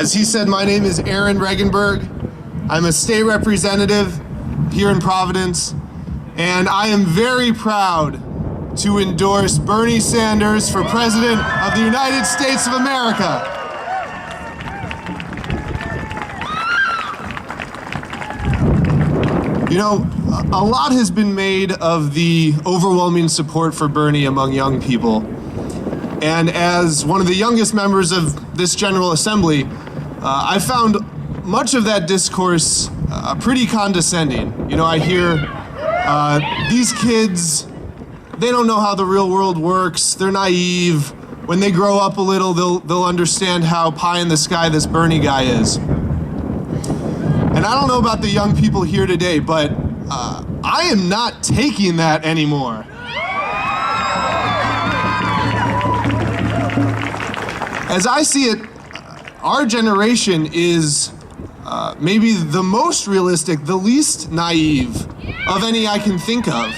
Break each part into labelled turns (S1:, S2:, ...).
S1: As he said, my name is Aaron Regunberg. I'm a state representative here in Providence, and I am very proud to endorse Bernie Sanders for President of the United States of America. You know, a lot has been made of the overwhelming support for Bernie among young people. And as one of the youngest members of this General Assembly, I found much of that discourse pretty condescending. You know, I hear these kids, they don't know how the real world works, they're naive. When they grow up a little, they'll understand how pie in the sky this Bernie guy is. And I don't know about the young people here today, but I am not taking that anymore. As I see it, our generation is maybe the most realistic, the least naive of any I can think of.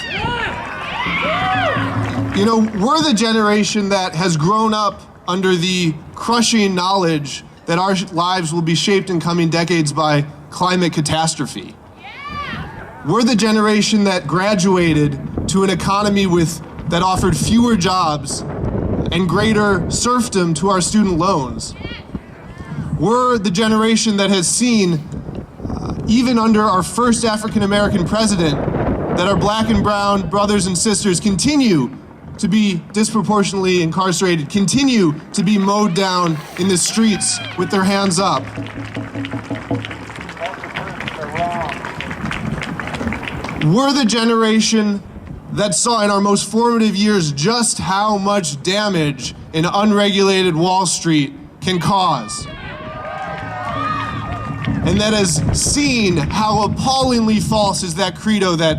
S1: You know, we're the generation that has grown up under the crushing knowledge that our lives will be shaped in coming decades by climate catastrophe. We're the generation that graduated to an economy that offered fewer jobs and greater serfdom to our student loans. We're the generation that has seen, even under our first African-American president, that our black and brown brothers and sisters continue to be disproportionately incarcerated, continue to be mowed down in the streets with their hands up. We're the generation that saw in our most formative years just how much damage an unregulated Wall Street can cause. And that has seen how appallingly false is that credo that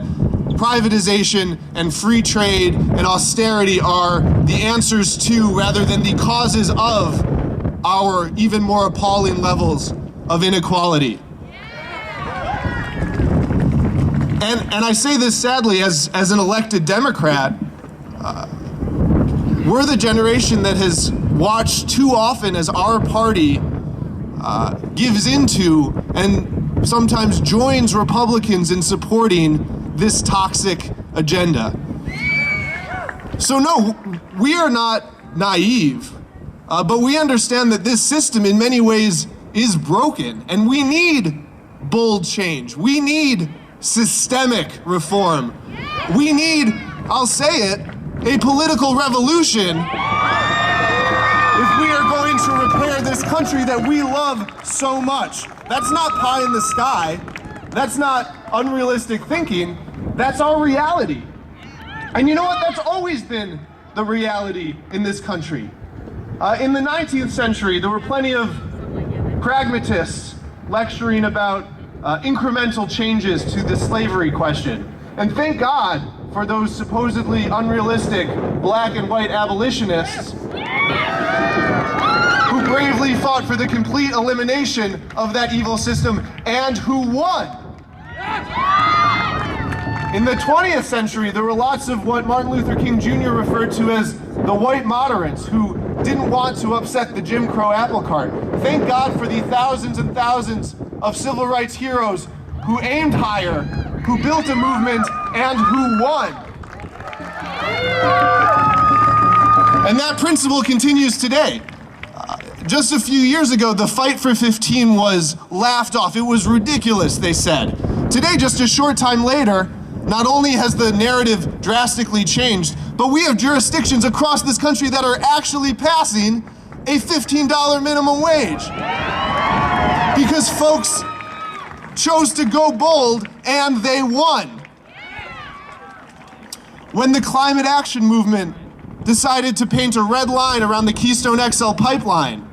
S1: privatization and free trade and austerity are the answers to, rather than the causes of, our even more appalling levels of inequality. And I say this sadly as an elected Democrat. We're the generation that has watched too often as our party gives into and sometimes joins Republicans in supporting this toxic agenda. So no, we are not naive, but we understand that this system in many ways is broken, and we need bold change. We need systemic reform. We need, I'll say it, a political revolution if we are going to repair this country that we love so much. That's not pie in the sky. That's not unrealistic thinking. That's our reality. And you know what? That's always been the reality in this country. In the 19th century, there were plenty of pragmatists lecturing about incremental changes to the slavery question. And thank God for those supposedly unrealistic black and white abolitionists who bravely fought for the complete elimination of that evil system and who won. In the 20th century, there were lots of what Martin Luther King Jr. referred to as the white moderates who didn't want to upset the Jim Crow apple cart. Thank God for the thousands and thousands of civil rights heroes who aimed higher, who built a movement, and who won. And that principle continues today. Just a few years ago, the fight for 15 was laughed off. It was ridiculous, they said. Today, just a short time later, not only has the narrative drastically changed, but we have jurisdictions across this country that are actually passing a $15 minimum wage. Because folks chose to go bold and they won. When the climate action movement decided to paint a red line around the Keystone XL pipeline,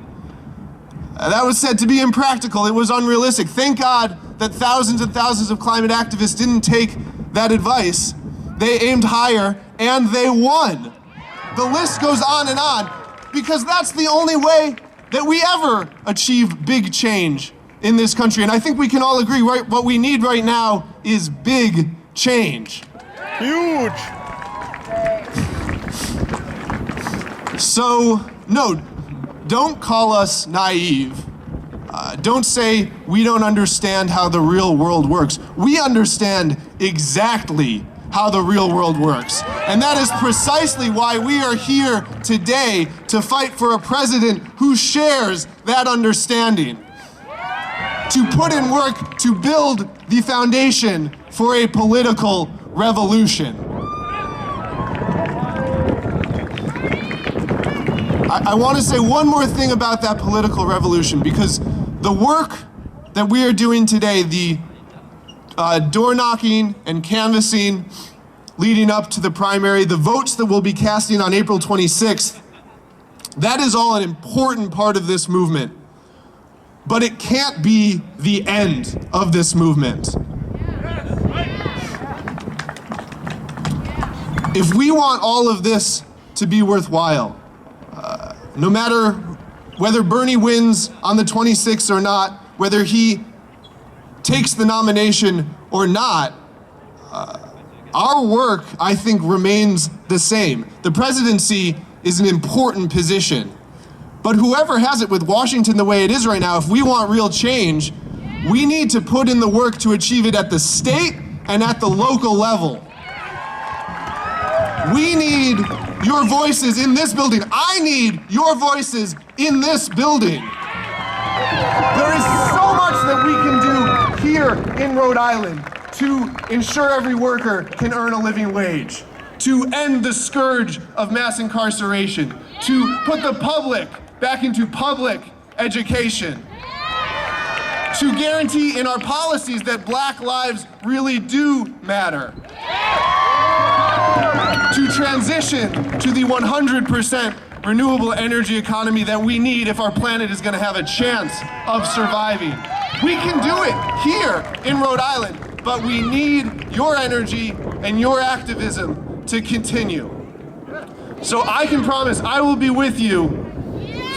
S1: that was said to be impractical. It was unrealistic. Thank God that thousands and thousands of climate activists didn't take that advice. They aimed higher and they won. The list goes on and on, because that's the only way that we ever achieve big change in this country. And I think we can all agree, right? What we need right now is big change.
S2: Huge.
S1: So, no, don't call us naive. Don't say we don't understand how the real world works. We understand exactly how the real world works. And that is precisely why we are here today to fight for a president who shares that understanding. To put in work to build the foundation for a political revolution. I want to say one more thing about that political revolution, because the work that we are doing today, the door knocking and canvassing leading up to the primary, the votes that we'll be casting on April 26th, that is all an important part of this movement. But it can't be the end of this movement. If we want all of this to be worthwhile, no matter whether Bernie wins on the 26th or not, whether he takes the nomination or not, our work, I think, remains the same. The presidency is an important position. But whoever has it with Washington the way it is right now, if we want real change, we need to put in the work to achieve it at the state and at the local level. We need your voices in this building. I need your voices in this building. There is so much that we can do here in Rhode Island to ensure every worker can earn a living wage, to end the scourge of mass incarceration, to put the public back into public education, to guarantee in our policies that Black lives really do matter, to transition to the 100% renewable energy economy that we need if our planet is going to have a chance of surviving. We can do it here in Rhode Island, but we need your energy and your activism to continue. So I can promise I will be with you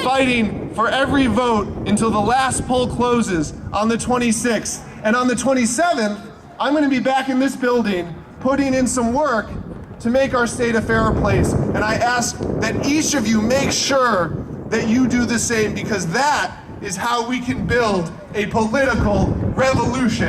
S1: fighting for every vote until the last poll closes on the 26th. And on the 27th, I'm going to be back in this building putting in some work to make our state a fairer place. And I ask that each of you make sure that you do the same, because that is how we can build a political revolution.